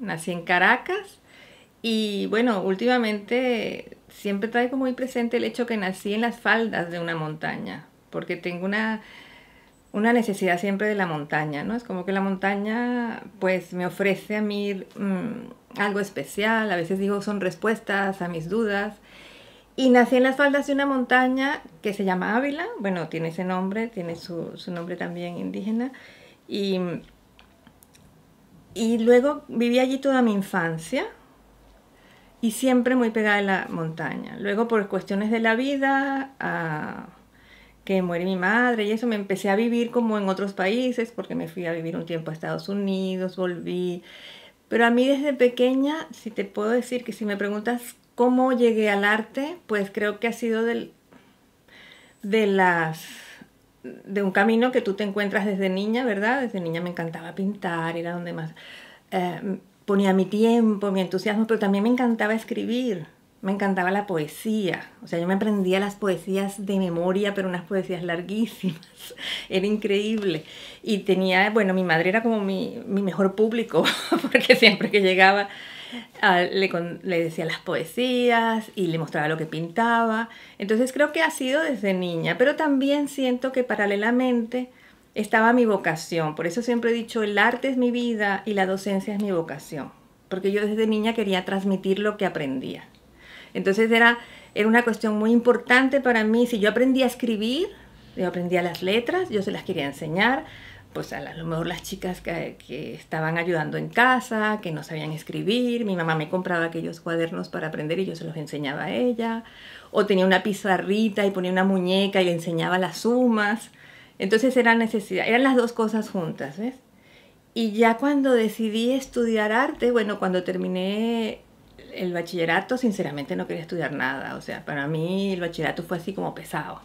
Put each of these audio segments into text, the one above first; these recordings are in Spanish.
nací en Caracas y bueno, últimamente siempre traigo muy presente el hecho que nací en las faldas de una montaña, porque tengo una necesidad siempre de la montaña, ¿no? Es como que la montaña pues me ofrece a mí algo especial, a veces digo son respuestas a mis dudas. Y nací en las faldas de una montaña que se llama Ávila, bueno, tiene ese nombre, tiene su nombre también indígena, y, y luego viví allí toda mi infancia y siempre muy pegada a la montaña. Luego por cuestiones de la vida, que muere mi madre y eso, me empecé a vivir como en otros países, porque me fui a vivir un tiempo a Estados Unidos, volví. Pero a mí desde pequeña, si te puedo decir que si me preguntas cómo llegué al arte, pues creo que ha sido de las de un camino que tú te encuentras desde niña, ¿verdad? Desde niña me encantaba pintar, era donde más ponía mi tiempo, mi entusiasmo, pero también me encantaba escribir, me encantaba la poesía. O sea, yo me aprendía las poesías de memoria, pero unas poesías larguísimas, era increíble. Y tenía, bueno, mi madre era como mi mejor público, porque siempre que llegaba le decía las poesías y le mostraba lo que pintaba. Entonces creo que ha sido desde niña, pero también siento que paralelamente estaba mi vocación. Por eso siempre he dicho, el arte es mi vida y la docencia es mi vocación. Porque yo desde niña quería transmitir lo que aprendía. Entonces era una cuestión muy importante para mí. Si yo aprendía a escribir, yo aprendía las letras, yo se las quería enseñar, pues a lo mejor las chicas que estaban ayudando en casa, que no sabían escribir, mi mamá me compraba aquellos cuadernos para aprender y yo se los enseñaba a ella, o tenía una pizarrita y ponía una muñeca y le enseñaba las sumas. Entonces era necesidad, eran las dos cosas juntas, ¿ves? Y ya cuando decidí estudiar arte, bueno, cuando terminé el bachillerato, sinceramente no quería estudiar nada. O sea, para mí el bachillerato fue así como pesado.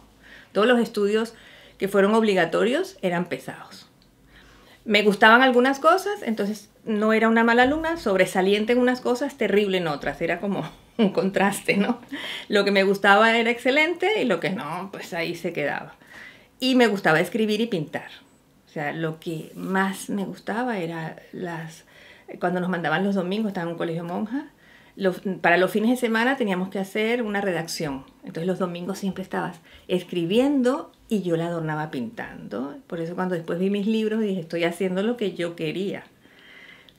Todos los estudios que fueron obligatorios eran pesados. Me gustaban algunas cosas, entonces no era una mala alumna, sobresaliente en unas cosas, terrible en otras. Era como un contraste, ¿no? Lo que me gustaba era excelente y lo que no, pues ahí se quedaba. Y me gustaba escribir y pintar. O sea, lo que más me gustaba era cuando nos mandaban los domingos, estaba en un colegio monja, para los fines de semana teníamos que hacer una redacción. Entonces los domingos siempre estabas escribiendo y yo la adornaba pintando. Por eso cuando después vi mis libros dije, estoy haciendo lo que yo quería.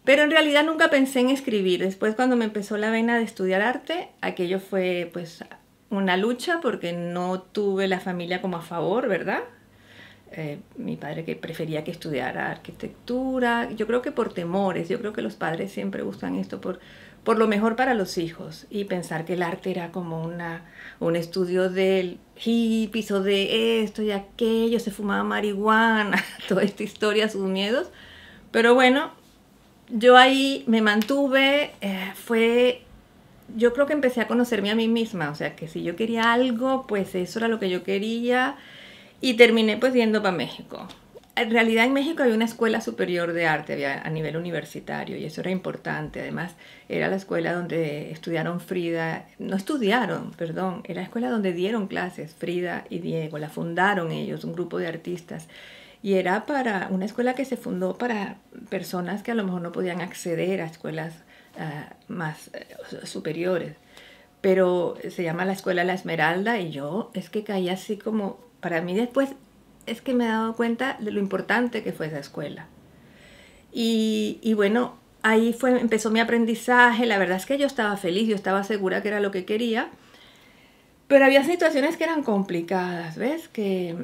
Pero en realidad nunca pensé en escribir. Después cuando me empezó la vena de estudiar arte, aquello fue pues una lucha porque no tuve la familia como a favor, ¿verdad? Mi padre que prefería que estudiara arquitectura, yo creo que por temores, yo creo que los padres siempre buscan esto por lo mejor para los hijos y pensar que el arte era como un estudio del hippies o de esto y aquello, se fumaba marihuana, toda esta historia, sus miedos, pero bueno, yo ahí me mantuve, yo creo que empecé a conocerme a mí misma, o sea que si yo quería algo, pues eso era lo que yo quería. Y terminé pues yendo para México. En realidad en México había una escuela superior de arte había a nivel universitario y eso era importante. Además era la escuela donde estudiaron Frida, no estudiaron, perdón, era la escuela donde dieron clases Frida y Diego, la fundaron ellos, un grupo de artistas. Y era para una escuela que se fundó para personas que a lo mejor no podían acceder a escuelas más superiores. Pero se llama la escuela La Esmeralda y yo es que caí así como, para mí después es que me he dado cuenta de lo importante que fue esa escuela. Y bueno, ahí empezó mi aprendizaje, la verdad es que yo estaba feliz, yo estaba segura que era lo que quería, pero había situaciones que eran complicadas, ¿ves? Que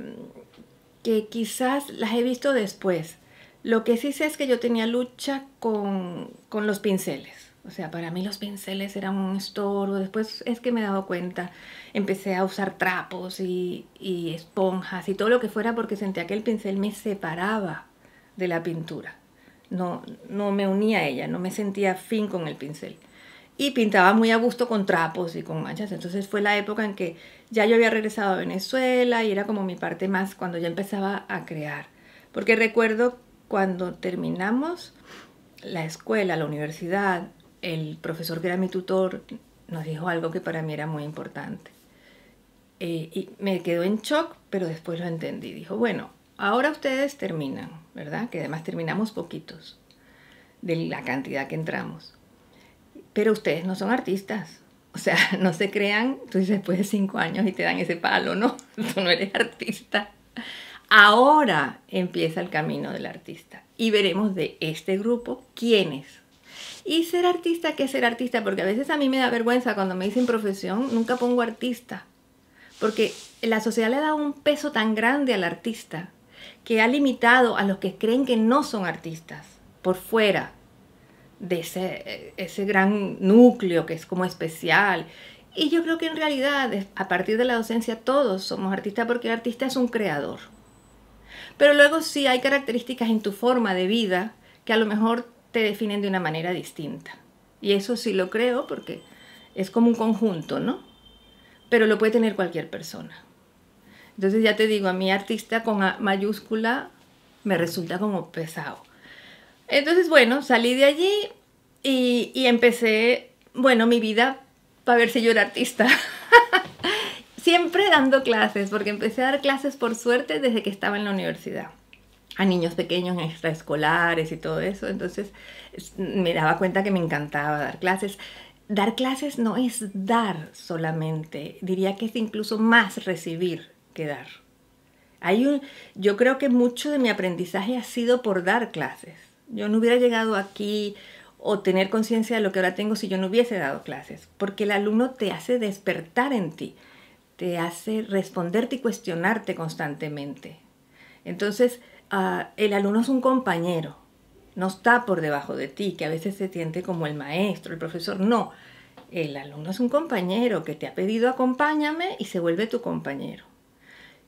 quizás las he visto después. Lo que sí sé es que yo tenía lucha con los pinceles. O sea, para mí los pinceles eran un estorbo. Después es que me he dado cuenta. Empecé a usar trapos y esponjas y todo lo que fuera porque sentía que el pincel me separaba de la pintura. No me unía a ella, no me sentía afín con el pincel. Y pintaba muy a gusto con trapos y con manchas. Entonces fue la época en que ya yo había regresado a Venezuela y era como mi parte más cuando ya empezaba a crear. Porque recuerdo cuando terminamos la escuela, la universidad, el profesor que era mi tutor nos dijo algo que para mí era muy importante. Y me quedó en shock, pero después lo entendí. Dijo, bueno, ahora ustedes terminan, ¿verdad? Que además terminamos poquitos. de la cantidad que entramos. Pero ustedes no son artistas. O sea, no se crean, tú dices, después de 5 años y te dan ese palo, ¿no? Tú no eres artista. Ahora empieza el camino del artista. Y veremos de este grupo quiénes. Y ser artista, ¿qué es ser artista? Porque a veces a mí me da vergüenza cuando me dicen profesión, nunca pongo artista. Porque la sociedad le da un peso tan grande al artista que ha limitado a los que creen que no son artistas por fuera de ese gran núcleo que es como especial. Y yo creo que en realidad, a partir de la docencia, todos somos artistas porque el artista es un creador. Pero luego sí hay características en tu forma de vida que a lo mejor te definen de una manera distinta. Y eso sí lo creo porque es como un conjunto, ¿no? Pero lo puede tener cualquier persona. Entonces ya te digo, a mí artista con A mayúscula me resulta como pesado. Entonces, bueno, salí de allí y empecé, bueno, mi vida para ver si yo era artista. Siempre dando clases, porque empecé a dar clases por suerte desde que estaba en la universidad. A niños pequeños, extraescolares y todo eso. Entonces me daba cuenta que me encantaba dar clases. Dar clases no es dar solamente, diría que es incluso más recibir que dar. Yo creo que mucho de mi aprendizaje ha sido por dar clases. Yo no hubiera llegado aquí o tener conciencia de lo que ahora tengo si yo no hubiese dado clases, porque el alumno te hace despertar en ti, te hace responderte y cuestionarte constantemente. Entonces, el alumno es un compañero, no está por debajo de ti, que a veces se siente como el maestro, el profesor. No, el alumno es un compañero que te ha pedido acompáñame y se vuelve tu compañero.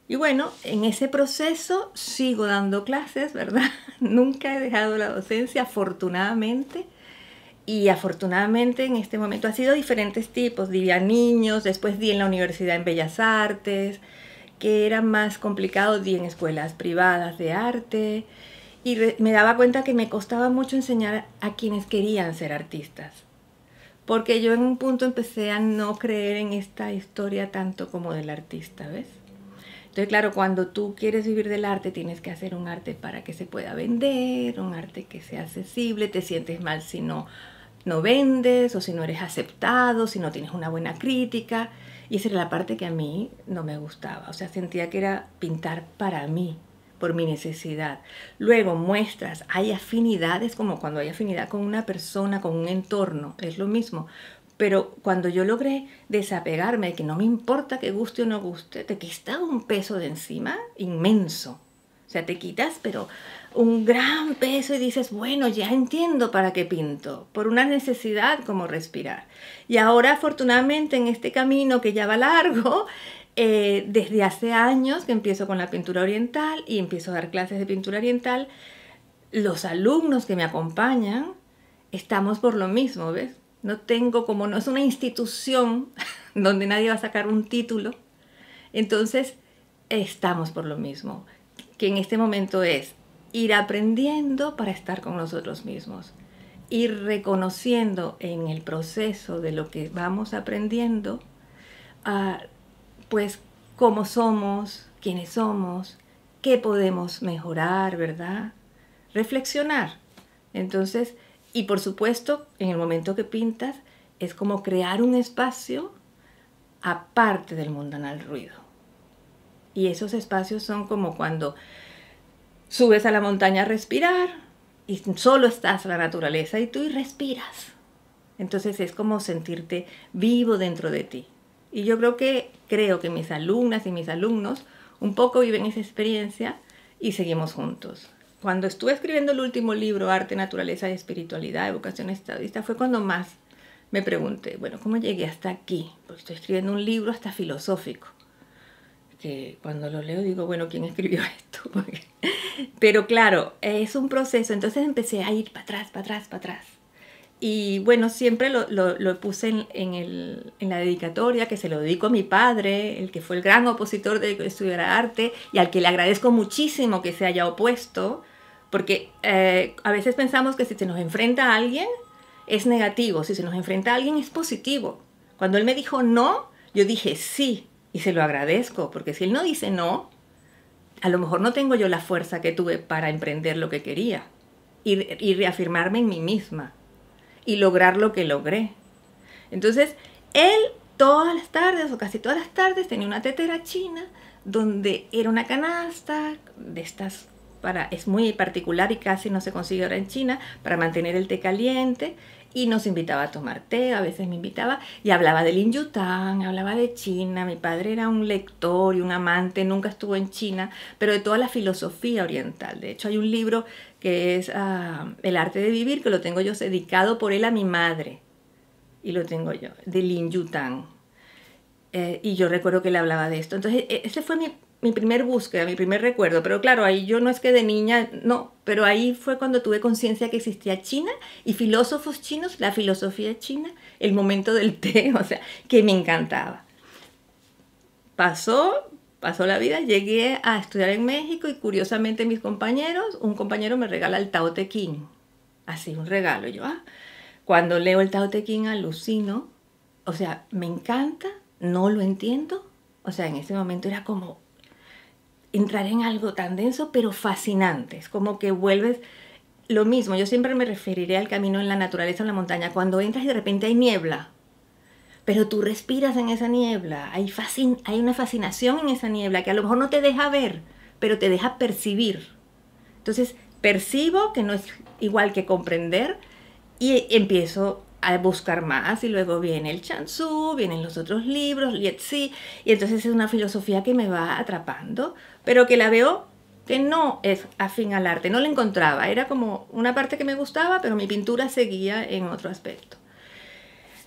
Y bueno, en ese proceso sigo dando clases, ¿verdad? Nunca he dejado la docencia, afortunadamente. Y afortunadamente en este momento ha sido diferentes tipos. Di a niños, después di en la universidad en Bellas Artes, que era más complicado, di en escuelas privadas de arte. Y me daba cuenta que me costaba mucho enseñar a quienes querían ser artistas. Porque yo en un punto empecé a no creer en esta historia tanto como del artista, ¿ves? Entonces, claro, cuando tú quieres vivir del arte, tienes que hacer un arte para que se pueda vender, un arte que sea accesible, te sientes mal si no vendes o si no eres aceptado, si no tienes una buena crítica. Y esa era la parte que a mí no me gustaba. O sea, sentía que era pintar para mí, por mi necesidad. Luego muestras, hay afinidades como cuando hay afinidad con una persona, con un entorno, es lo mismo. Pero cuando yo logré desapegarme de que no me importa que guste o no guste, te quitas un peso de encima inmenso. O sea, te quitas, pero un gran peso y dices, bueno, ya entiendo para qué pinto, por una necesidad como respirar. Y ahora, afortunadamente, en este camino que ya va largo, desde hace años que empiezo con la pintura oriental y empiezo a dar clases de pintura oriental, los alumnos que me acompañan, estamos por lo mismo, ¿ves? No es una institución donde nadie va a sacar un título, entonces estamos por lo mismo, que en este momento es ir aprendiendo para estar con nosotros mismos, ir reconociendo en el proceso de lo que vamos aprendiendo, pues cómo somos, quiénes somos, qué podemos mejorar, ¿verdad? Reflexionar. Entonces, y por supuesto, en el momento que pintas, es como crear un espacio aparte del mundanal ruido. Y esos espacios son como cuando subes a la montaña a respirar y solo estás la naturaleza y tú y respiras. Entonces es como sentirte vivo dentro de ti. Y yo creo que mis alumnas y mis alumnos un poco viven esa experiencia y seguimos juntos. Cuando estuve escribiendo el último libro, Arte, Naturaleza y Espiritualidad, Evocación Estadista, fue cuando más me pregunté, bueno, ¿cómo llegué hasta aquí? Porque estoy escribiendo un libro hasta filosófico, que cuando lo leo digo, bueno, ¿quién escribió esto? Pero claro, es un proceso, entonces empecé a ir para atrás, para atrás, para atrás. Y bueno, siempre lo puse en la dedicatoria, que se lo dedico a mi padre, el que fue el gran opositor de que estudiara arte, y al que le agradezco muchísimo que se haya opuesto, porque a veces pensamos que si se nos enfrenta a alguien es negativo, si se nos enfrenta a alguien es positivo. Cuando él me dijo no, yo dije sí, y se lo agradezco, porque si él no dice no, a lo mejor no tengo yo la fuerza que tuve para emprender lo que quería. y reafirmarme en mí misma y lograr lo que logré. Entonces, él todas las tardes o casi todas las tardes tenía una tetera china donde era una canasta de estas es muy particular y casi no se consigue ahora en China, para mantener el té caliente, y nos invitaba a tomar té, a veces me invitaba, y hablaba de Lin Yutang, hablaba de China. Mi padre era un lector y un amante, nunca estuvo en China, pero de toda la filosofía oriental. De hecho, hay un libro que es El arte de vivir, que lo tengo yo dedicado por él a mi madre, y lo tengo yo, de Lin Yutang. Y yo recuerdo que él hablaba de esto. Entonces, ese fue mi primer búsqueda, mi primer recuerdo. Pero claro, ahí yo no es que de niña, no, pero ahí fue cuando tuve conciencia que existía China y filósofos chinos, la filosofía china, el momento del té, o sea, que me encantaba. Pasó la vida, llegué a estudiar en México y curiosamente un compañero me regala el Tao Te Ching. Así, un regalo. Yo, cuando leo el Tao Te Ching alucino, o sea, me encanta, no lo entiendo. O sea, en ese momento era como entrar en algo tan denso, pero fascinante. Es como que vuelves lo mismo. Yo siempre me referiré al camino en la naturaleza, en la montaña. Cuando entras y de repente hay niebla, pero tú respiras en esa niebla. Hay una fascinación en esa niebla que a lo mejor no te deja ver, pero te deja percibir. Entonces, percibo, que no es igual que comprender, y empiezo a buscar más, y luego viene el Chuang Tzu, vienen los otros libros, Liezi, y entonces es una filosofía que me va atrapando, pero que la veo que no es afín al arte, no la encontraba, era como una parte que me gustaba, pero mi pintura seguía en otro aspecto.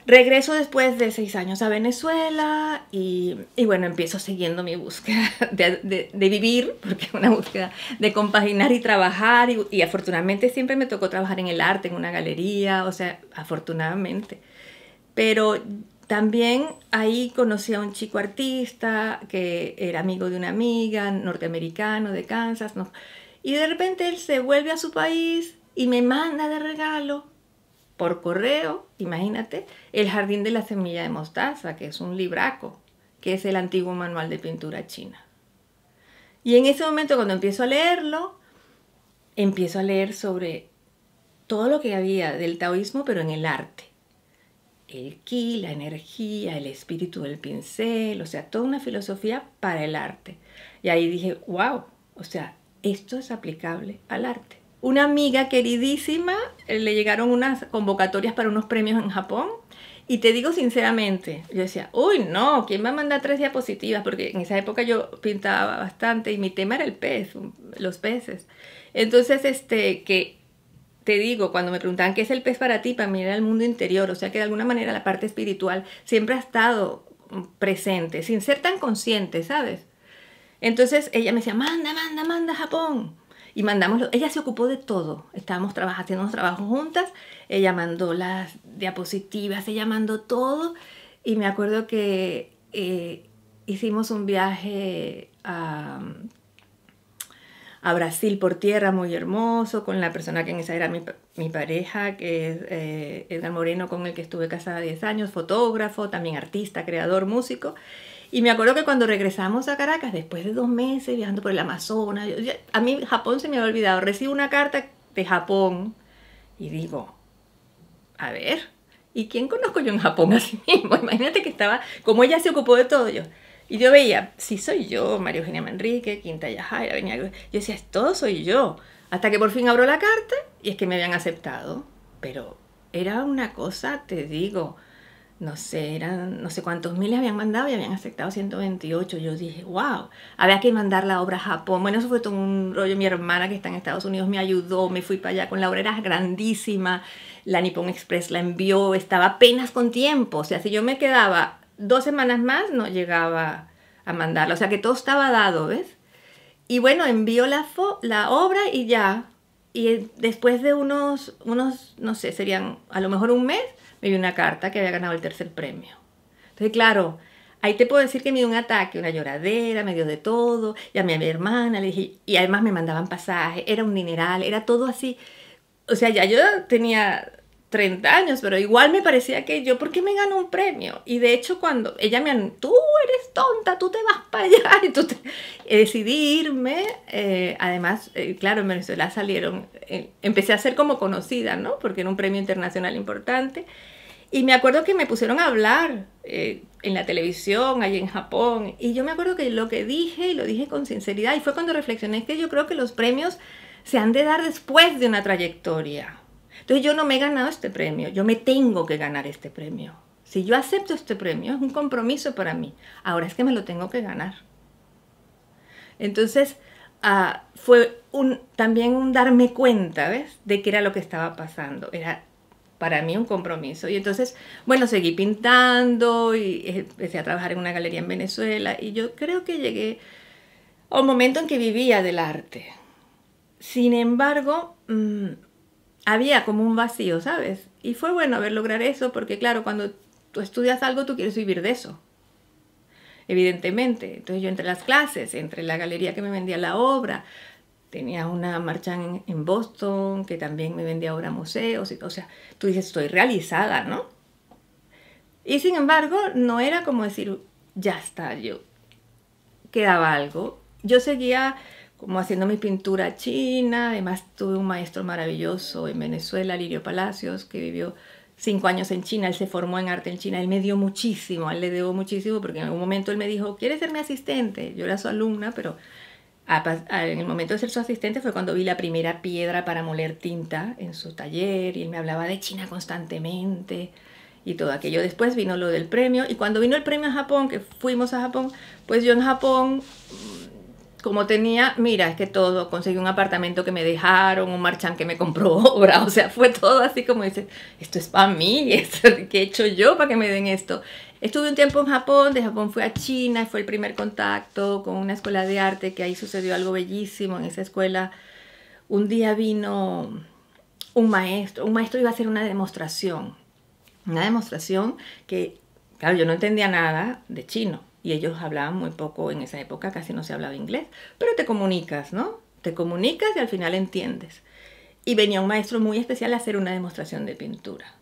Regreso después de 6 años a Venezuela y bueno, empiezo siguiendo mi búsqueda de vivir, porque es una búsqueda de compaginar y trabajar, y afortunadamente siempre me tocó trabajar en el arte, en una galería, o sea, afortunadamente. Pero también ahí conocí a un chico artista que era amigo de una amiga, norteamericano de Kansas, ¿no? Y de repente él se vuelve a su país y me manda de regalo por correo, imagínate, El jardín de la semilla de mostaza, que es un libraco, que es el antiguo manual de pintura china. Y en ese momento, cuando empiezo a leerlo, empiezo a leer sobre todo lo que había del taoísmo, pero en el arte. El ki, la energía, el espíritu del pincel, o sea, toda una filosofía para el arte. Y ahí dije, wow, o sea, esto es aplicable al arte. Una amiga queridísima, le llegaron unas convocatorias para unos premios en Japón, y te digo sinceramente, yo decía, uy, no, ¿quién va a mandar 3 diapositivas? Porque en esa época yo pintaba bastante y mi tema era el pez, los peces. Entonces, que te digo, cuando me preguntaban qué es el pez para ti, para mí era el mundo interior, o sea que de alguna manera la parte espiritual siempre ha estado presente, sin ser tan consciente, ¿sabes? Entonces ella me decía, manda a Japón. Y mandamos, ella se ocupó de todo, estábamos haciendo unos trabajos juntas, ella mandó las diapositivas, ella mandó todo, y me acuerdo que hicimos un viaje a Brasil por tierra muy hermoso, con la persona que en esa era mi pareja, que es Edgar Moreno, con el que estuve casada 10 años, fotógrafo, también artista, creador, músico. Y me acuerdo que cuando regresamos a Caracas, después de 2 meses viajando por el Amazonas, a mí Japón se me había olvidado, recibo una carta de Japón y digo, a ver, ¿y quién conozco yo en Japón así mismo? Imagínate que estaba, como ella se ocupó de todo yo. Y yo veía, sí soy yo, María Eugenia Manrique, Quinta Yajaira, venía. Yo decía, todo soy yo. Hasta que por fin abro la carta y es que me habían aceptado. Pero era una cosa, te digo, no sé, eran no sé cuántos miles habían mandado y habían aceptado 128. Yo dije, wow, había que mandar la obra a Japón. Bueno, eso fue todo un rollo. Mi hermana que está en Estados Unidos me ayudó, me fui para allá con la obra, era grandísima. La Nippon Express la envió, estaba apenas con tiempo. O sea, si yo me quedaba 2 semanas más, no llegaba a mandarla. O sea, que todo estaba dado, ¿ves? Y bueno, envió la obra y ya. Y después de unos, no sé, serían a lo mejor un mes, me dio una carta que había ganado el 3er premio. Entonces, claro, ahí te puedo decir que me dio un ataque, una lloradera, me dio de todo. Llamé a mi hermana, le dije, y además me mandaban pasaje, era un dineral, era todo así. O sea, ya yo tenía 30 años, pero igual me parecía que yo, ¿por qué me gano un premio? Y de hecho cuando ella tú eres tonta, tú te vas para allá, y decidí irme, además, claro, en Venezuela salieron, empecé a ser como conocida, ¿no? Porque era un premio internacional importante, y me acuerdo que me pusieron a hablar en la televisión, allí en Japón, y yo me acuerdo que lo que dije, y lo dije con sinceridad, y fue cuando reflexioné que yo creo que los premios se han de dar después de una trayectoria. Entonces yo no me he ganado este premio, yo me tengo que ganar este premio. Si yo acepto este premio, es un compromiso para mí. Ahora es que me lo tengo que ganar. Entonces fue también un darme cuenta, ¿ves? De qué era lo que estaba pasando. Era para mí un compromiso. Y entonces, bueno, seguí pintando y empecé a trabajar en una galería en Venezuela. Y yo creo que llegué a un momento en que vivía del arte. Sin embargo, había como un vacío, ¿sabes? Y fue bueno ver lograr eso porque, claro, cuando tú estudias algo, tú quieres vivir de eso, evidentemente. Entonces yo entre las clases, entre la galería que me vendía la obra, tenía una marchand en Boston que también me vendía obra a museos, o sea, tú dices, estoy realizada, ¿no? Y sin embargo, no era como decir, ya está, yo quedaba algo. Yo seguía como haciendo mi pintura china. Además tuve un maestro maravilloso en Venezuela, Lirio Palacios, que vivió 5 años en China. Él se formó en arte en China. Él me dio muchísimo, a él le debo muchísimo porque en algún momento él me dijo, ¿quieres ser mi asistente? Yo era su alumna, pero en el momento de ser su asistente fue cuando vi la primera piedra para moler tinta en su taller y él me hablaba de China constantemente y todo aquello. Después vino lo del premio y cuando vino el premio a Japón, que fuimos a Japón, pues yo en Japón, como tenía, mira, es que todo, conseguí un apartamento que me dejaron, un marchand que me compró obra, o sea, fue todo así como dices, esto es para mí, esto, ¿qué he hecho yo para que me den esto? Estuve un tiempo en Japón, de Japón fui a China, fue el primer contacto con una escuela de arte, que ahí sucedió algo bellísimo en esa escuela. Un día vino un maestro iba a hacer una demostración que, claro, yo no entendía nada de chino. Y ellos hablaban muy poco en esa época, casi no se hablaba inglés. Pero te comunicas, ¿no? Te comunicas y al final entiendes. Y venía un maestro muy especial a hacer una demostración de pintura.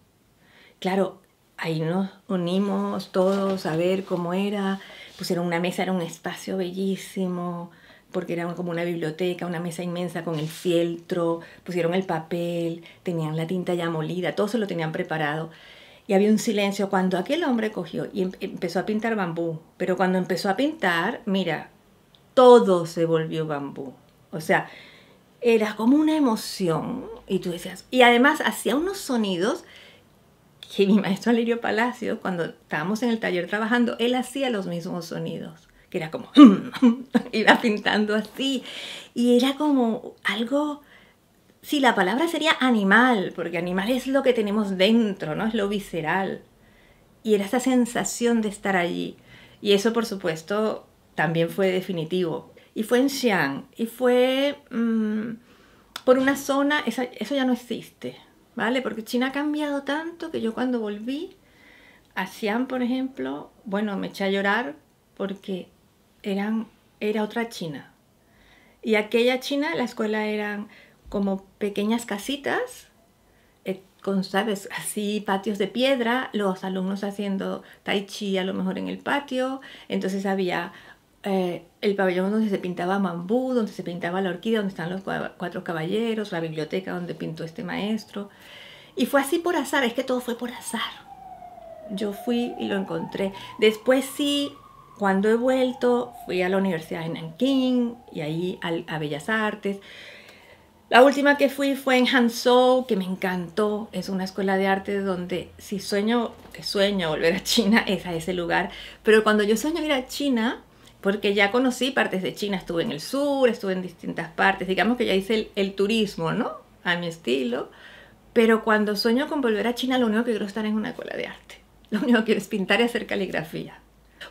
Claro, ahí nos unimos todos a ver cómo era. Pusieron una mesa, era un espacio bellísimo, porque era como una biblioteca, una mesa inmensa con el fieltro. Pusieron el papel, tenían la tinta ya molida, todo se lo tenían preparado. Y había un silencio cuando aquel hombre cogió y empezó a pintar bambú. Pero cuando empezó a pintar, mira, todo se volvió bambú. O sea, era como una emoción. Y tú decías, y además hacía unos sonidos que mi maestro Alirio Palacio, cuando estábamos en el taller trabajando, él hacía los mismos sonidos. Que era como, iba pintando así. Y era como algo... Sí, la palabra sería animal, porque animal es lo que tenemos dentro, ¿no? Es lo visceral. Y era esa sensación de estar allí. Y eso, por supuesto, también fue definitivo. Y fue en Xi'an. Y fue por una zona, eso ya no existe, ¿vale? Porque China ha cambiado tanto que yo cuando volví a Xi'an, por ejemplo, bueno, me eché a llorar porque era otra China. Y aquella China, la escuela eran como pequeñas casitas, con, ¿sabes? Así patios de piedra, los alumnos haciendo tai chi a lo mejor en el patio. Entonces había el pabellón donde se pintaba bambú, donde se pintaba la orquídea, donde están los 4 caballeros, la biblioteca donde pintó este maestro. Y fue así por azar, es que todo fue por azar. Yo fui y lo encontré. Después sí, cuando he vuelto, fui a la Universidad de Nankín y ahí a Bellas Artes. La última que fui fue en Hangzhou, que me encantó. Es una escuela de arte donde si sueño volver a China, es a ese lugar. Pero cuando yo sueño ir a China, porque ya conocí partes de China, estuve en el sur, estuve en distintas partes, digamos que ya hice el turismo, ¿no? A mi estilo. Pero cuando sueño con volver a China, lo único que quiero es estar en una escuela de arte. Lo único que quiero es pintar y hacer caligrafía.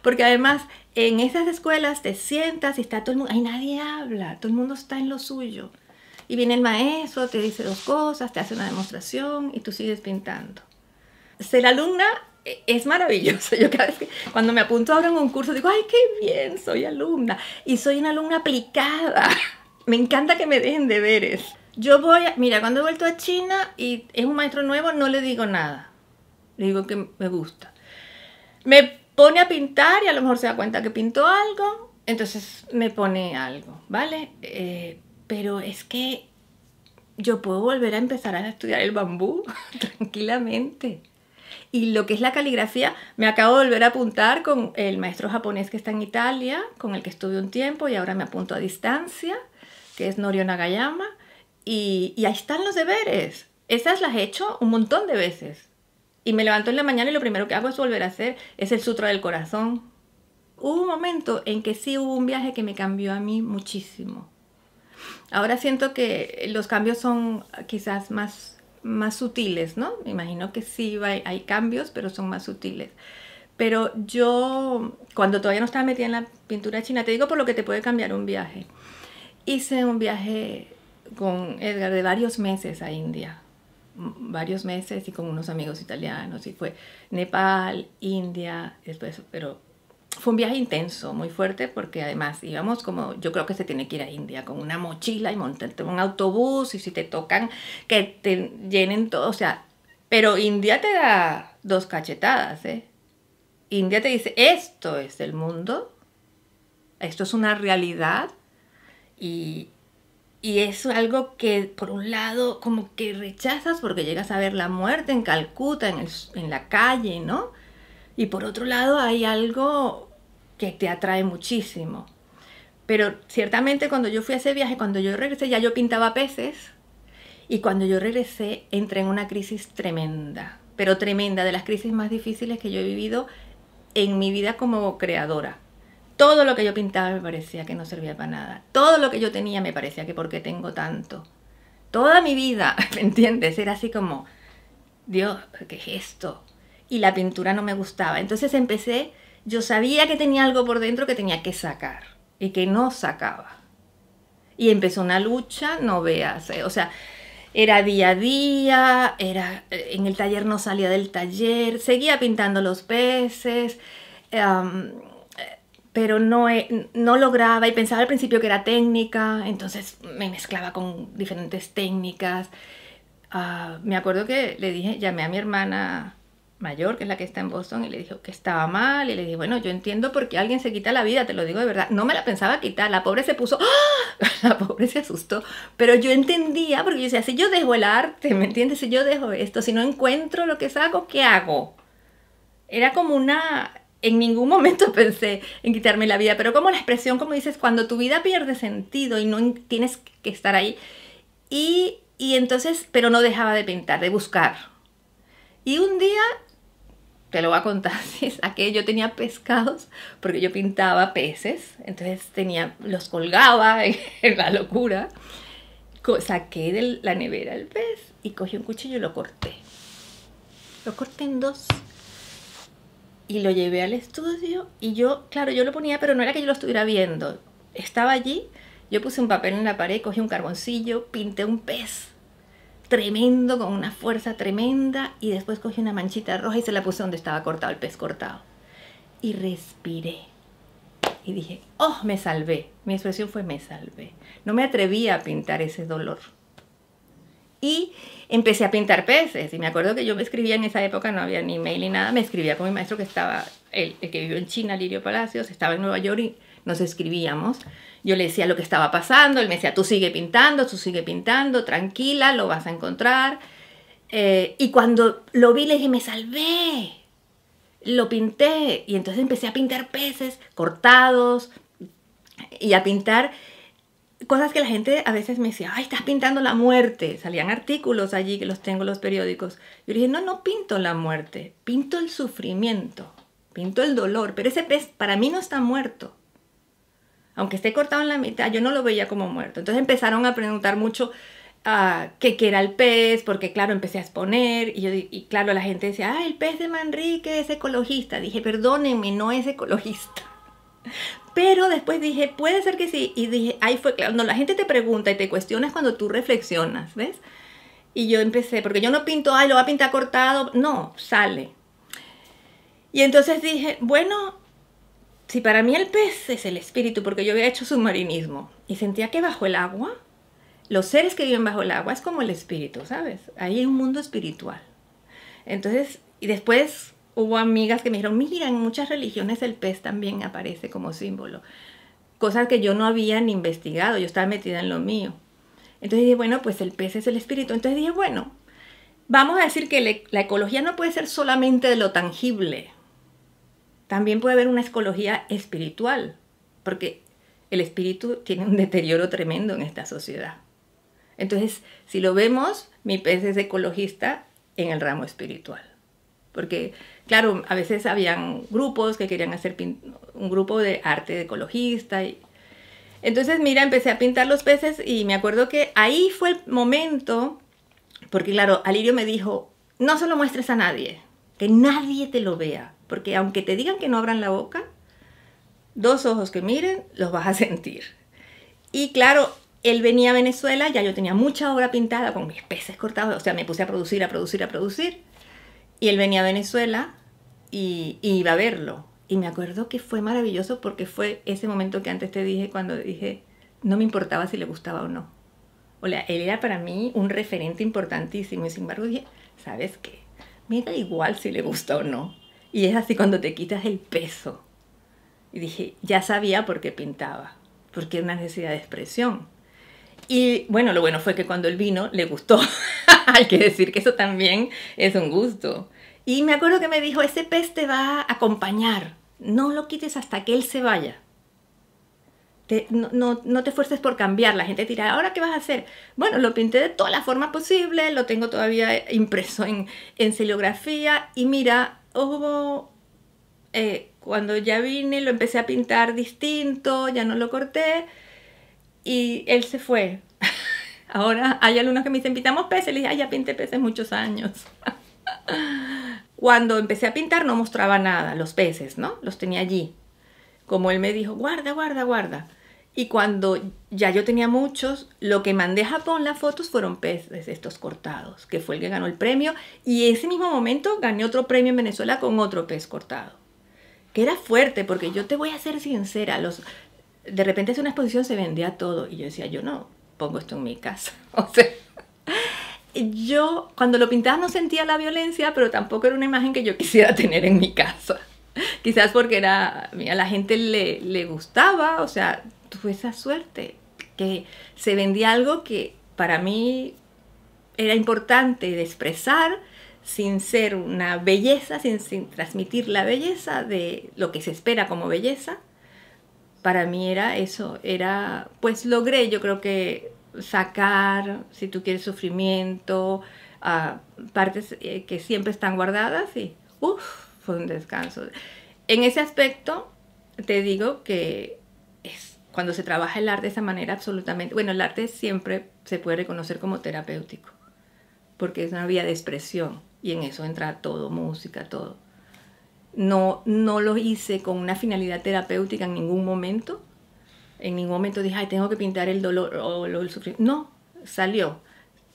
Porque además, en esas escuelas te sientas y está todo el mundo, ahí nadie habla, todo el mundo está en lo suyo. Y viene el maestro, te dice 2 cosas, te hace una demostración y tú sigues pintando. Ser alumna es maravilloso. Yo cada vez que, cuando me apunto ahora en un curso, digo, ¡ay, qué bien! Soy alumna. Y soy una alumna aplicada. Me encanta que me dejen deberes. Mira, cuando he vuelto a China y es un maestro nuevo, no le digo nada. Le digo que me gusta. Me pone a pintar y a lo mejor se da cuenta que pintó algo, entonces me pone algo, ¿vale? Pero es que yo puedo volver a empezar a estudiar el bambú tranquilamente. Y lo que es la caligrafía, me acabo de volver a apuntar con el maestro japonés que está en Italia, con el que estuve un tiempo y ahora me apunto a distancia, que es Norio Nagayama, y ahí están los deberes. Esas las he hecho un montón de veces. Y me levanto en la mañana y lo primero que hago es volver a hacer, es el Sutra del Corazón. Hubo un momento en que sí hubo un viaje que me cambió a mí muchísimo. Ahora siento que los cambios son quizás más sutiles, ¿no? Me imagino que sí hay cambios, pero son más sutiles. Pero yo, cuando todavía no estaba metida en la pintura china, te digo por lo que te puede cambiar un viaje. Hice un viaje con Edgar de varios meses a India. Varios meses y con unos amigos italianos. Y fue Nepal, India, después, pero fue un viaje intenso, muy fuerte, porque además íbamos como, yo creo que se tiene que ir a India con una mochila y montarte en un autobús y si te tocan que te llenen todo, o sea, pero India te da 2 cachetadas, ¿eh? India te dice, esto es el mundo, esto es una realidad y es algo que por un lado como que rechazas porque llegas a ver la muerte en Calcuta, en la calle, ¿no? Y por otro lado hay algo que te atrae muchísimo. Pero ciertamente cuando yo fui a ese viaje, cuando yo regresé, ya yo pintaba peces. Y cuando yo regresé, entré en una crisis tremenda. Pero tremenda, de las crisis más difíciles que yo he vivido en mi vida como creadora. Todo lo que yo pintaba me parecía que no servía para nada. Todo lo que yo tenía me parecía que ¿por qué tengo tanto? Toda mi vida, ¿me entiendes? Era así como, Dios, ¿qué es esto? Y la pintura no me gustaba. Entonces empecé, yo sabía que tenía algo por dentro que tenía que sacar y que no sacaba. Y empezó una lucha, no veas, o sea, era día a día, en el taller no salía del taller, seguía pintando los peces, pero no lograba y pensaba al principio que era técnica, entonces me mezclaba con diferentes técnicas. Me acuerdo que llamé a mi hermana mayor, que es la que está en Boston, y le dijo que estaba mal, y le dije, bueno, yo entiendo por qué alguien se quita la vida, te lo digo de verdad, no me la pensaba quitar, la pobre se puso, ¡ah! La pobre se asustó, pero yo entendía, porque yo decía, si yo dejo el arte, ¿me entiendes? Si yo dejo esto, si no encuentro lo que saco, ¿qué hago? Era como en ningún momento pensé en quitarme la vida, pero como la expresión, como dices, cuando tu vida pierde sentido y no tienes que estar ahí, y entonces, pero no dejaba de pintar, de buscar. Y un día, te lo voy a contar, yo tenía pescados, porque yo pintaba peces, entonces los colgaba en la locura. Saqué de la nevera el pez y cogí un cuchillo y lo corté. Lo corté en 2. Y lo llevé al estudio y yo, claro, yo lo ponía, pero no era que yo lo estuviera viendo. Estaba allí, yo puse un papel en la pared, cogí un carboncillo, pinté un pez tremendo, con una fuerza tremenda, y después cogí una manchita roja y se la puse donde estaba cortado el pez cortado. Y respiré. Y dije, oh, me salvé. Mi expresión fue, me salvé. No me atrevía a pintar ese dolor. Y empecé a pintar peces. Y me acuerdo que yo me escribía en esa época, no había ni mail ni nada, me escribía con mi maestro que estaba, el que vivió en China, Lirio Palacios, estaba en Nueva York y nos escribíamos. Yo le decía lo que estaba pasando, él me decía, tú sigue pintando, tranquila, lo vas a encontrar. Y cuando lo vi le dije, me salvé. Lo pinté y entonces empecé a pintar peces cortados y a pintar cosas que la gente a veces me decía, ay, estás pintando la muerte. Salían artículos allí que los tengo en los periódicos. Yo dije, no pinto la muerte, pinto el sufrimiento, pinto el dolor, pero ese pez para mí no está muerto. Aunque esté cortado en la mitad, yo no lo veía como muerto. Entonces empezaron a preguntar mucho qué era el pez, porque claro, empecé a exponer y claro, la gente decía, el pez de Manrique es ecologista. Dije, perdónenme, no es ecologista. Pero después dije, puede ser que sí. Y dije, ahí fue claro, no, la gente te pregunta y te cuestiona cuando tú reflexionas, ¿ves? Y yo empecé, porque yo no pinto, lo voy a pintar cortado. No, sale. Y entonces dije, bueno, si para mí el pez es el espíritu, porque yo había hecho submarinismo y sentía que bajo el agua los seres que viven bajo el agua es como el espíritu, ¿sabes? Ahí hay un mundo espiritual. Entonces, y después hubo amigas que me dijeron, mira, en muchas religiones el pez también aparece como símbolo. Cosas que yo no había ni investigado, yo estaba metida en lo mío. Entonces dije, bueno, pues el pez es el espíritu. Entonces dije, bueno, vamos a decir que la ecología no puede ser solamente de lo tangible. También puede haber una ecología espiritual, porque el espíritu tiene un deterioro tremendo en esta sociedad. Entonces, si lo vemos, mi pez es ecologista en el ramo espiritual. Porque, claro, a veces habían grupos que querían hacer un grupo de arte de ecologista. Entonces, mira, empecé a pintar los peces y me acuerdo que ahí fue el momento, porque claro, Alirio me dijo, no se lo muestres a nadie, que nadie te lo vea, porque aunque te digan que no abran la boca, 2 ojos que miren, los vas a sentir. Y claro, él venía a Venezuela, ya yo tenía mucha obra pintada con mis peces cortados, o sea, me puse a producir. Y él venía a Venezuela y iba a verlo. Y me acuerdo que fue maravilloso porque fue ese momento que antes te dije, cuando dije, no me importaba si le gustaba o no. O sea, él era para mí un referente importantísimo. Y sin embargo dije, ¿sabes qué? Me da igual si le gusta o no. Y es así cuando te quitas el peso. Y dije, ya sabía por qué pintaba. Porque era una necesidad de expresión. Y bueno, lo bueno fue que cuando él vino, le gustó. Hay que decir que eso también es un gusto. Y me acuerdo que me dijo, ese pez te va a acompañar. No lo quites hasta que él se vaya. No te esfuerces por cambiar. La gente dirá, ¿ahora qué vas a hacer? Bueno, lo pinté de todas las formas posibles. Lo tengo todavía impreso en xilografía. Y mira, cuando ya vine, lo empecé a pintar distinto. Ya no lo corté. Y él se fue. Ahora hay alumnos que me dicen, pintamos peces. Le dije, ya pinté peces muchos años. Cuando empecé a pintar no mostraba nada, los peces, ¿no? Los tenía allí. Como él me dijo, guarda, guarda, guarda. Y cuando ya yo tenía muchos, lo que mandé a Japón las fotos fueron peces estos cortados, que fue el que ganó el premio. Y ese mismo momento gané otro premio en Venezuela con otro pez cortado. Que era fuerte, porque yo te voy a ser sincera, de repente hace una exposición se vendía todo. Y yo decía, yo no pongo esto en mi casa. O sea, yo cuando lo pintaba no sentía la violencia, pero tampoco era una imagen que yo quisiera tener en mi casa. Quizás porque a la gente le gustaba, o sea, tuve esa suerte, que se vendía algo que para mí era importante de expresar sin ser una belleza, sin transmitir la belleza de lo que se espera como belleza. Para mí era eso, pues logré, yo creo que sacar, si tú quieres, sufrimiento, partes que siempre están guardadas y fue un descanso. En ese aspecto te digo que cuando se trabaja el arte de esa manera absolutamente, bueno, el arte siempre se puede reconocer como terapéutico, porque es una vía de expresión y en eso entra todo, música, todo. No lo hice con una finalidad terapéutica en ningún momento. En ningún momento dije, ay, tengo que pintar el dolor o el sufrimiento. No, salió.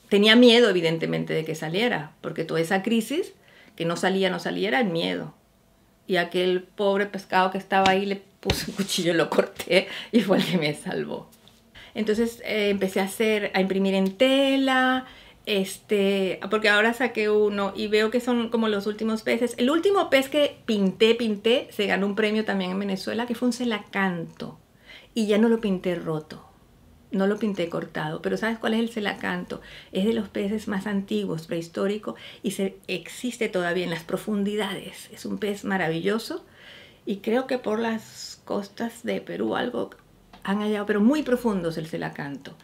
Tenía miedo, evidentemente, de que saliera, porque toda esa crisis, que no salía, era el miedo. Y aquel pobre pescado que estaba ahí, le puse un cuchillo, lo corté y fue el que me salvó. Entonces empecé a imprimir en tela, porque ahora saqué uno y veo que son como los últimos peces. El último pez que pinté, se ganó un premio también en Venezuela, que fue un celacanto. Y ya no lo pinté roto, no lo pinté cortado. Pero ¿sabes cuál es el celacanto? Es de los peces más antiguos, prehistórico, y existe todavía en las profundidades. Es un pez maravilloso y creo que por las costas de Perú algo han hallado, pero muy profundos el celacanto.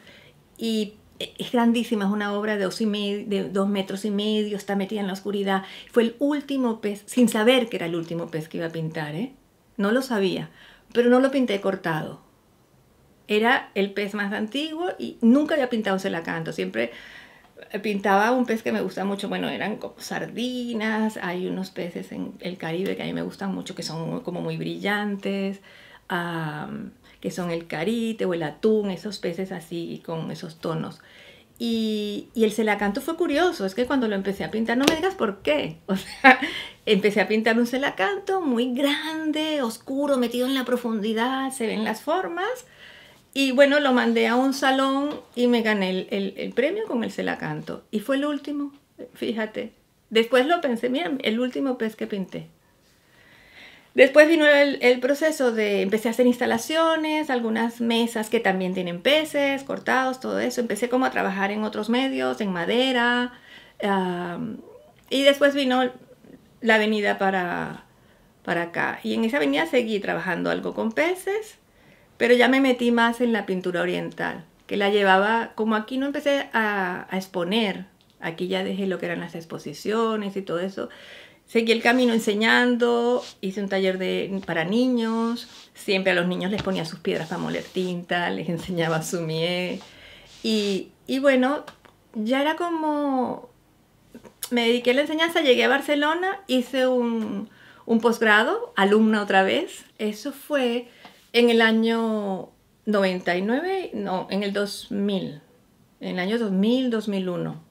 Y es grandísima, es una obra de 2,5 metros, está metida en la oscuridad. Fue el último pez, sin saber que era el último pez que iba a pintar, ¿eh? No lo sabía, pero no lo pinté cortado. Era el pez más antiguo y nunca había pintado un celacanto. Siempre pintaba un pez que me gusta mucho. Bueno, eran como sardinas. Hay unos peces en el Caribe que a mí me gustan mucho, que son como muy brillantes, que son el carite o el atún, esos peces así con esos tonos. Y el celacanto fue curioso, es que cuando lo empecé a pintar, no me digas por qué, o sea, empecé a pintar un celacanto muy grande, oscuro, metido en la profundidad, se ven las formas, Y bueno, lo mandé a un salón y me gané el premio con el Celacanto. Y fue el último, fíjate. Después lo pensé, mira, el último pez que pinté. Después vino el proceso de, empecé a hacer instalaciones, algunas mesas que también tienen peces, cortados, todo eso. Empecé como a trabajar en otros medios, en madera. Y después vino la avenida para acá. Y en esa avenida seguí trabajando algo con peces, pero ya me metí más en la pintura oriental, que la llevaba, como aquí no empecé a exponer, aquí ya dejé lo que eran las exposiciones y todo eso. Seguí el camino enseñando, hice un taller para niños, siempre a los niños les ponía sus piedras para moler tinta, les enseñaba sumier. Y bueno, ya era como, me dediqué a la enseñanza, llegué a Barcelona, hice un posgrado, alumna otra vez. Eso fue en el año 99, no, en el 2000, en el año 2000, 2001.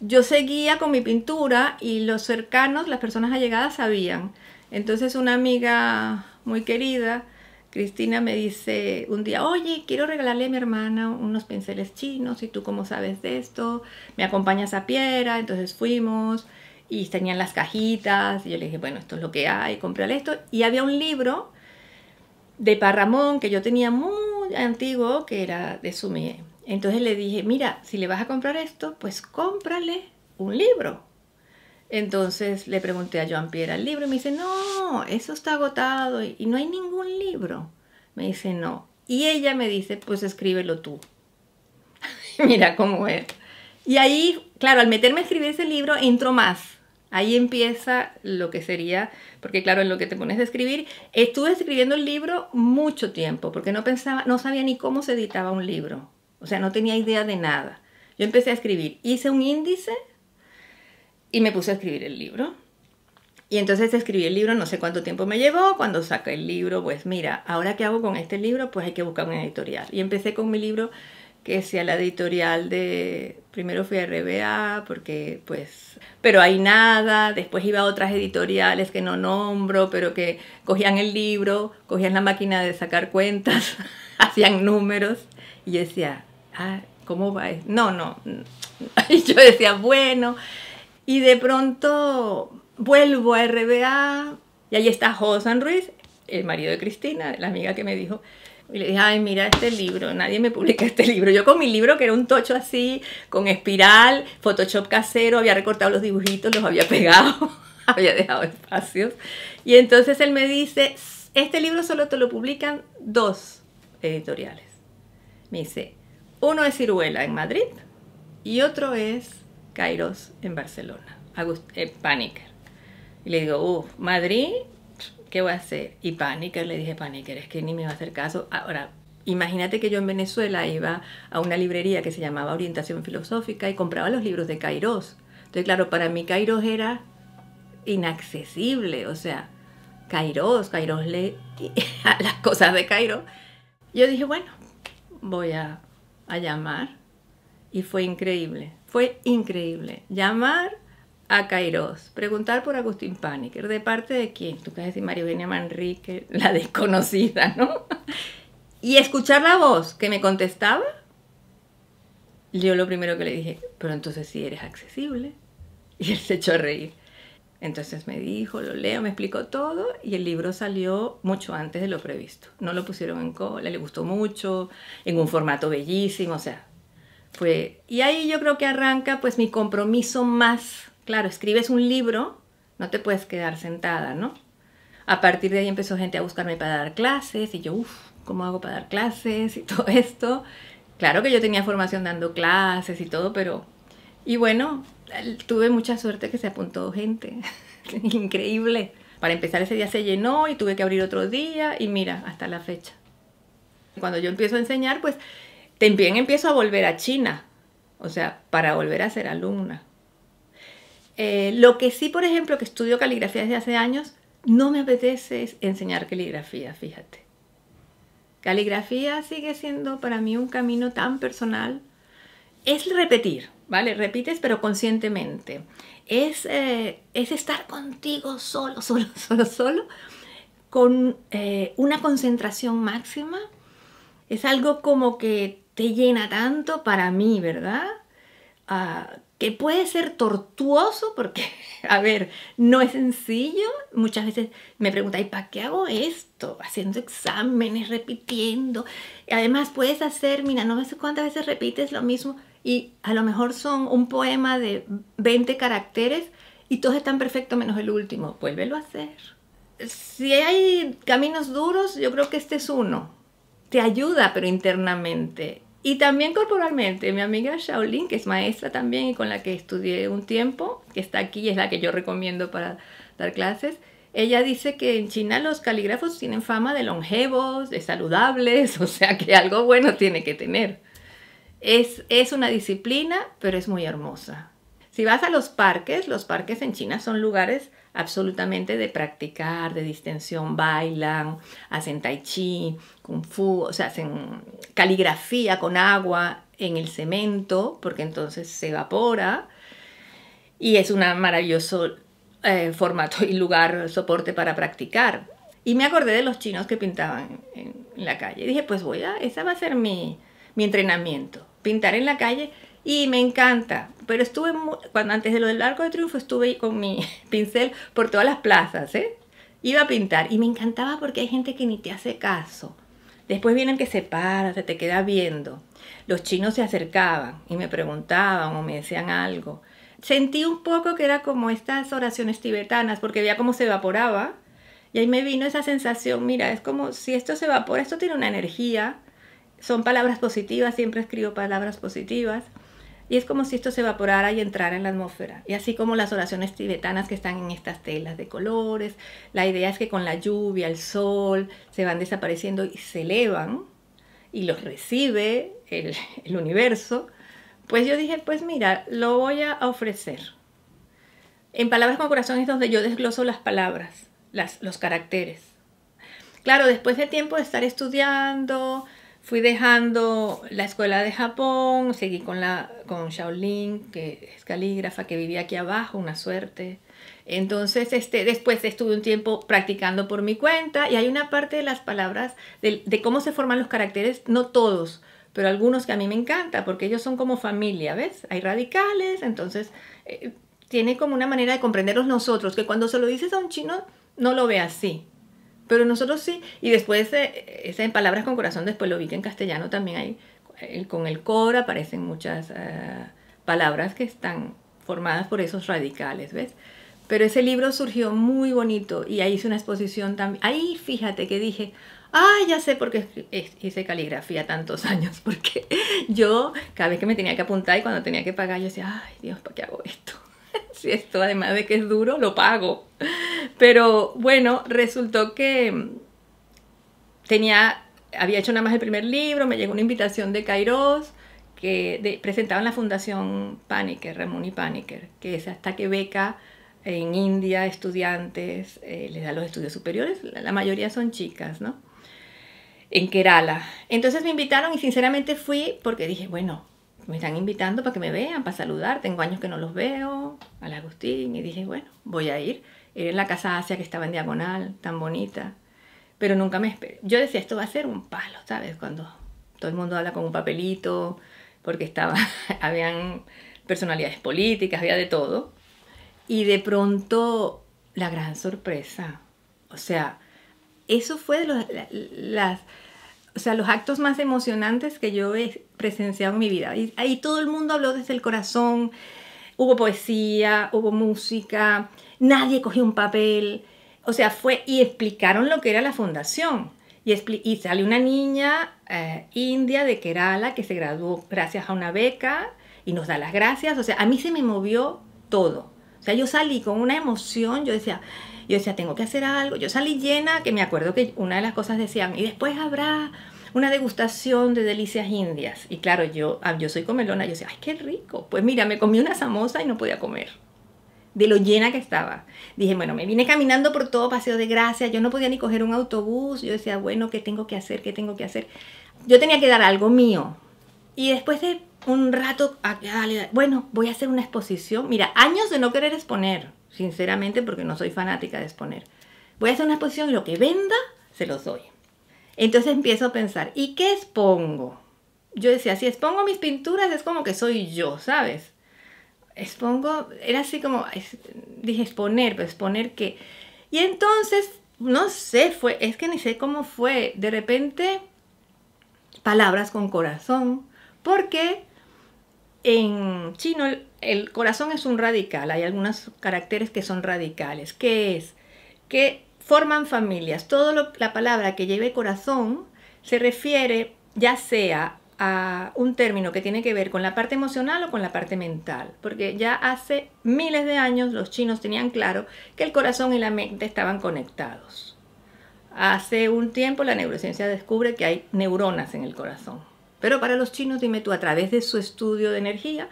Yo seguía con mi pintura y los cercanos, las personas allegadas sabían. Entonces una amiga muy querida, Cristina, me dice un día, oye, quiero regalarle a mi hermana unos pinceles chinos y tú cómo sabes de esto, me acompañas a Piera. Entonces fuimos y tenían las cajitas y yo le dije, bueno, esto es lo que hay, cómprale esto. Y había un libro de Parramón que yo tenía muy antiguo que era de Sumier. Entonces le dije, mira, si le vas a comprar esto, pues cómprale un libro. Entonces le pregunté a Joan Piera el libro y me dice, no, eso está agotado y no hay ningún libro. Me dice, no. Y ella me dice, pues escríbelo tú. Mira cómo es. Y ahí, claro, al meterme a escribir ese libro, entro más. Ahí empieza lo que sería, porque claro, en lo que te pones a escribir, estuve escribiendo el libro mucho tiempo, porque no sabía ni cómo se editaba un libro. O sea, no tenía idea de nada. Yo empecé a escribir, hice un índice y me puse a escribir el libro. Y entonces escribí el libro, no sé cuánto tiempo me llevó. Cuando saqué el libro, pues mira, ahora qué hago con este libro, pues hay que buscar una editorial. Y empecé con mi libro, que sea la editorial de... Primero fui a RBA, porque pues... Pero hay nada. Después iba a otras editoriales que no nombro, pero que cogían el libro, cogían la máquina de sacar cuentas, hacían números. Y yo decía, ¿cómo va? No. Y yo decía, bueno. Y de pronto vuelvo a RBA y ahí está Josan Ruiz, el marido de Cristina, la amiga que me dijo. Y le dije, ay, mira este libro, nadie me publica este libro. Yo con mi libro, que era un tocho así, con espiral, Photoshop casero, había recortado los dibujitos, los había pegado, había dejado espacios. Y entonces él me dice, este libro solo te lo publican 2 editoriales. Me dice, uno es Ciruela en Madrid y otro es Kairos en Barcelona, Paniker. Y le digo, Madrid, ¿qué voy a hacer? Y Paniker, le dije, Paniker, es que ni me va a hacer caso. Ahora, imagínate que yo en Venezuela iba a una librería que se llamaba Orientación Filosófica y compraba los libros de Kairos. Entonces, claro, para mí Kairos era inaccesible, o sea, Kairos lee las cosas de Kairos. Yo dije, bueno, voy a llamar. Y fue increíble, llamar a Kairos, preguntar por Agustín Paniker, ¿de parte de quién? Tú vas a decir María Eugenia Manrique, la desconocida, ¿no? Y escuchar la voz que me contestaba, yo lo primero que le dije, pero entonces sí eres accesible. Y él se echó a reír. Entonces me dijo, lo leo, me explicó todo y el libro salió mucho antes de lo previsto. No lo pusieron en cola, le gustó mucho, en un formato bellísimo, o sea, fue... Y ahí yo creo que arranca pues mi compromiso más. Claro, escribes un libro, no te puedes quedar sentada, ¿no? A partir de ahí empezó gente a buscarme para dar clases y yo, ¿cómo hago para dar clases y todo esto? Claro que yo tenía formación dando clases y todo, pero... Y bueno, tuve mucha suerte que se apuntó gente. Increíble. Para empezar, ese día se llenó y tuve que abrir otro día y mira, hasta la fecha. Cuando yo empiezo a enseñar, pues también empiezo a volver a China. O sea, para volver a ser alumna. Lo que sí, por ejemplo, que estudio caligrafía desde hace años, no me apetece enseñar caligrafía, fíjate. Caligrafía sigue siendo para mí un camino tan personal. Es repetir, ¿vale? Repites, pero conscientemente. Es estar contigo solo, con una concentración máxima. Es algo como que te llena tanto para mí, ¿verdad? Que puede ser tortuoso porque, a ver, no es sencillo. Muchas veces me preguntan, ¿y para qué hago esto? Haciendo exámenes, repitiendo. Y además puedes hacer, mira, no sé cuántas veces repites lo mismo y a lo mejor son un poema de 20 caracteres y todos están perfectos menos el último. Vuélvelo a hacer. Si hay caminos duros, yo creo que este es uno. Te ayuda, pero internamente. Y también corporalmente. Mi amiga Shaolin, que es maestra también y con la que estudié un tiempo, que está aquí, es la que yo recomiendo para dar clases, ella dice que en China los calígrafos tienen fama de longevos, de saludables, o sea que algo bueno tiene que tener. Es una disciplina, pero es muy hermosa. Si vas a los parques en China son lugares absolutamente de practicar, de distensión, bailan, hacen tai chi, kung fu, o sea, hacen caligrafía con agua en el cemento, porque entonces se evapora, y es un maravilloso formato y lugar, soporte para practicar. Y me acordé de los chinos que pintaban en la calle. Y dije, pues esa va a ser mi entrenamiento, pintar en la calle. Y me encanta, pero cuando antes de lo del Arco de Triunfo estuve con mi pincel por todas las plazas, iba a pintar y me encantaba porque hay gente que ni te hace caso. Después vienen que se para, se te queda viendo. Los chinos se acercaban y me preguntaban o me decían algo. Sentí un poco que era como estas oraciones tibetanas porque veía cómo se evaporaba y ahí me vino esa sensación, mira, es como si esto se evapora, esto tiene una energía, son palabras positivas, siempre escribo palabras positivas. Y es como si esto se evaporara y entrara en la atmósfera. Y así como las oraciones tibetanas que están en estas telas de colores, la idea es que con la lluvia, el sol, se van desapareciendo y se elevan y los recibe el universo. Pues yo dije, pues mira, lo voy a ofrecer. En Palabras con Corazón es donde yo desgloso las palabras, los caracteres. Claro, después de tiempo de estar estudiando, fui dejando la escuela de Japón, seguí con Shaolin, que es calígrafa, que vivía aquí abajo, una suerte. Entonces, después estuve un tiempo practicando por mi cuenta y hay una parte de las palabras, de cómo se forman los caracteres, no todos, pero algunos que a mí me encanta, porque ellos son como familia, ¿ves? Hay radicales, entonces tiene como una manera de comprenderlos nosotros, que cuando se lo dices a un chino no lo ve así. Pero nosotros sí, y después en Palabras con Corazón, después lo vi que en castellano también hay, con el core aparecen muchas palabras que están formadas por esos radicales, ¿ves? Pero ese libro surgió muy bonito y ahí hice una exposición también. Ahí fíjate que dije, ya sé por qué hice caligrafía tantos años, porque yo cada vez que me tenía que apuntar y cuando tenía que pagar, yo decía, ay Dios, ¿para qué hago esto? Si esto además de que es duro, lo pago. Pero bueno, resultó que había hecho nada más el primer libro, me llegó una invitación de Kairos, que presentaban la Fundación Paniker, Ramón y Paniker, que es hasta que beca en India estudiantes, les da los estudios superiores, la mayoría son chicas, ¿no? En Kerala. Entonces me invitaron y sinceramente fui porque dije, bueno, me están invitando para que me vean, para saludar, tengo años que no los veo, al Agustín, y dije, bueno, voy a ir. Era en la Casa Asia que estaba en Diagonal, tan bonita, pero nunca me esperé. Yo decía, esto va a ser un palo, ¿sabes? Cuando todo el mundo habla con un papelito, porque habían personalidades políticas, había de todo, y de pronto la gran sorpresa, o sea, eso fue de los actos más emocionantes que yo he presenciado en mi vida. Y ahí todo el mundo habló desde el corazón, hubo poesía, hubo música, nadie cogió un papel, o sea, y explicaron lo que era la fundación. Y salió una niña india de Kerala que se graduó gracias a una beca y nos da las gracias. O sea, a mí se me movió todo. O sea, yo salí con una emoción, yo decía, tengo que hacer algo. Yo salí llena, que me acuerdo que una de las cosas decían, y después habrá una degustación de delicias indias. Y claro, yo soy comelona, yo decía, ¡ay, qué rico! Pues mira, me comí una samosa y no podía comer, de lo llena que estaba. Dije, bueno, me vine caminando por todo Paseo de Gracia, yo no podía ni coger un autobús. Yo decía, bueno, ¿qué tengo que hacer? ¿Qué tengo que hacer? Yo tenía que dar algo mío. Y después de un rato, bueno, voy a hacer una exposición. Mira, años de no querer exponer, sinceramente, porque no soy fanática de exponer. Voy a hacer una exposición y lo que venda, se los doy. Entonces empiezo a pensar, ¿y qué expongo? Yo decía, si expongo mis pinturas es como que soy yo, ¿sabes? Expongo, era así como, dije exponer, pero exponer qué. Y entonces, no sé, es que ni sé cómo fue, de repente, palabras con corazón, porque en chino el corazón es un radical, hay algunos caracteres que son radicales. ¿Qué es? Que forman familias. La palabra que lleve corazón se refiere ya sea a un término que tiene que ver con la parte emocional o con la parte mental, porque ya hace miles de años los chinos tenían claro que el corazón y la mente estaban conectados. Hace un tiempo la neurociencia descubre que hay neuronas en el corazón. Pero para los chinos, dime tú, a través de su estudio de energía,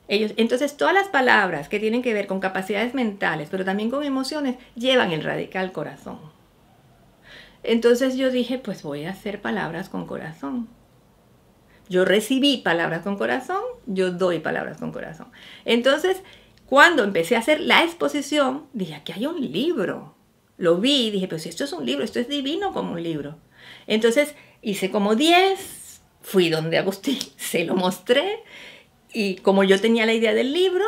entonces todas las palabras que tienen que ver con capacidades mentales, pero también con emociones, llevan el radical corazón. Entonces yo dije, pues voy a hacer palabras con corazón. Yo recibí palabras con corazón, yo doy palabras con corazón. Entonces, cuando empecé a hacer la exposición, dije, aquí hay un libro. Lo vi y dije, pero si esto es un libro, esto es divino como un libro. Entonces hice como 10, fui donde Agustín, se lo mostré y como yo tenía la idea del libro,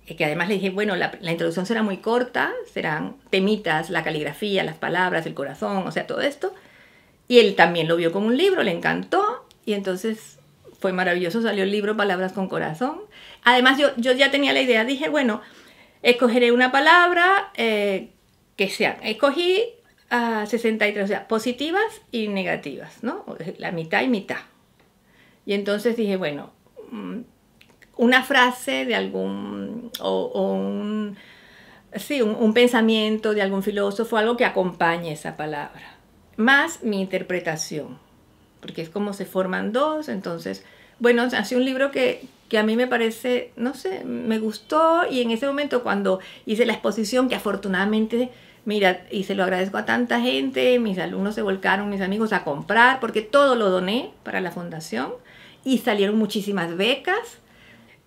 que además le dije, bueno, la introducción será muy corta, serán temitas, la caligrafía, las palabras, el corazón, o sea, todo esto. Y él también lo vio como un libro, le encantó y entonces fue maravilloso, salió el libro Palabras con Corazón. Además yo ya tenía la idea, dije, bueno, escogeré una palabra que sea, escogí 63, o sea, positivas y negativas, ¿no? La mitad y mitad. Y entonces dije, bueno, una frase de algún, un pensamiento de algún filósofo, algo que acompañe esa palabra, más mi interpretación, porque es como se forman dos. Entonces, bueno, hace un libro que a mí me parece, no sé, me gustó, y en ese momento cuando hice la exposición, que afortunadamente, mira, y se lo agradezco a tanta gente, mis alumnos se volcaron, mis amigos, a comprar, porque todo lo doné para la fundación, y salieron muchísimas becas.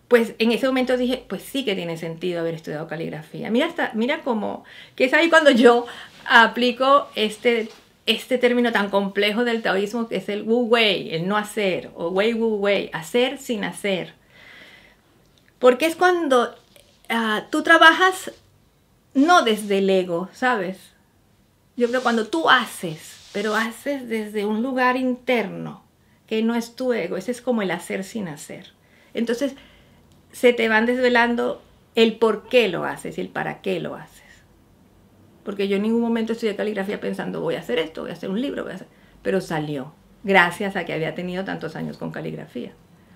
Pues en ese momento dije, pues sí que tiene sentido haber estudiado caligrafía. Mira cómo, que es ahí cuando yo aplico este término tan complejo del taoísmo, que es el wu wei, el no hacer, o wei wu wei, hacer sin hacer. Porque es cuando tú trabajas no desde el ego, ¿sabes? Yo creo que cuando tú haces, pero haces desde un lugar interno, que no es tu ego, ese es como el hacer sin hacer. Entonces se te van desvelando el por qué lo haces y el para qué lo haces. Porque yo en ningún momento estudié caligrafía pensando, voy a hacer esto, voy a hacer un libro, pero salió, gracias a que había tenido tantos años con caligrafía.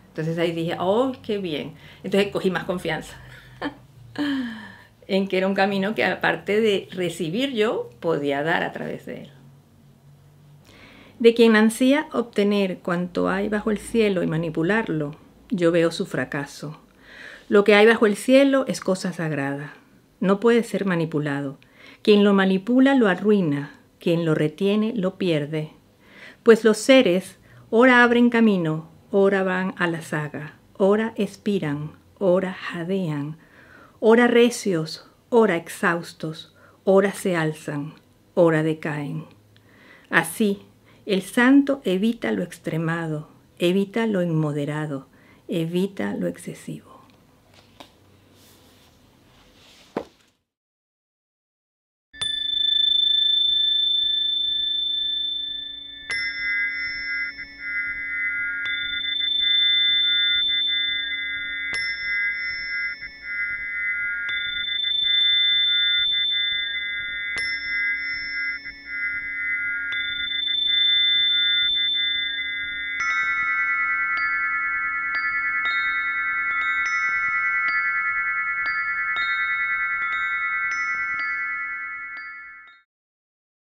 Entonces ahí dije, oh, qué bien. Entonces cogí más confianza en que era un camino que, aparte de recibir yo, podía dar a través de él. De quien ansía obtener cuanto hay bajo el cielo y manipularlo, yo veo su fracaso. Lo que hay bajo el cielo es cosa sagrada. No puede ser manipulado. Quien lo manipula lo arruina. Quien lo retiene lo pierde. Pues los seres ora abren camino, ora van a la saga, ora expiran, ora jadean, ora recios, ora exhaustos, ora se alzan, ora decaen. Así, el santo evita lo extremado, evita lo inmoderado, evita lo excesivo.